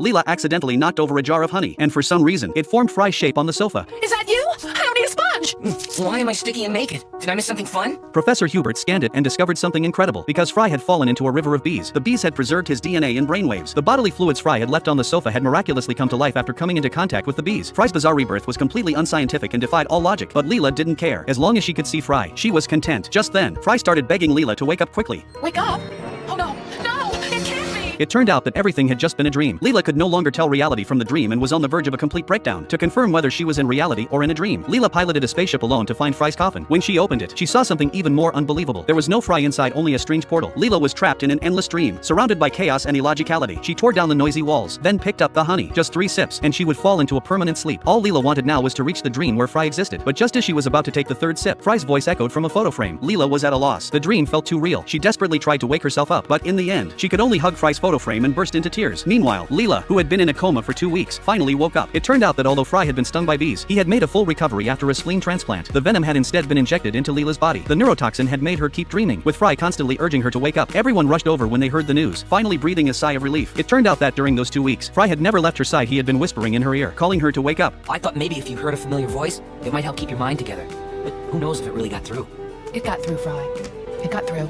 Leela accidentally knocked over a jar of honey, and for some reason, it formed Fry's shape on the sofa. Is that you? I don't need a sponge! Why am I sticky and naked? Did I miss something fun? Professor Hubert scanned it and discovered something incredible, because Fry had fallen into a river of bees. The bees had preserved his DNA and brainwaves. The bodily fluids Fry had left on the sofa had miraculously come to life after coming into contact with the bees. Fry's bizarre rebirth was completely unscientific and defied all logic, but Leela didn't care. As long as she could see Fry, she was content. Just then, Fry started begging Leela to wake up quickly. Wake up? Oh no, no, it can't be! It turned out that everything had just been a dream. Leela could no longer tell reality from the dream and was on the verge of a complete breakdown. To confirm whether she was in reality or in a dream, Leela piloted a spaceship alone to find Fry's coffin. When she opened it, she saw something even more unbelievable. There was no Fry inside, only a strange portal. Leela was trapped in an endless dream, surrounded by chaos and illogicality. She tore down the noisy walls, then picked up the honey. Just 3 sips, and she would fall into a permanent sleep. All Leela wanted now was to reach the dream where Fry existed. But just as she was about to take the 3rd sip, Fry's voice echoed from a photo frame. Leela was at a loss. The dream felt too real. She desperately tried to wake herself up, but in the end, she could only hug Fry's photo frame and burst into tears. Meanwhile, Leela, who had been in a coma for 2 weeks, finally woke up. It turned out that although Fry had been stung by bees, he had made a full recovery after a spleen transplant. The venom had instead been injected into Leela's body. The neurotoxin had made her keep dreaming, with Fry constantly urging her to wake up. Everyone rushed over when they heard the news, finally breathing a sigh of relief. It turned out that during those 2 weeks, Fry had never left her side. He had been whispering in her ear, calling her to wake up. I thought maybe if you heard a familiar voice, it might help keep your mind together. But who knows if it really got through? It got through, Fry. It got through.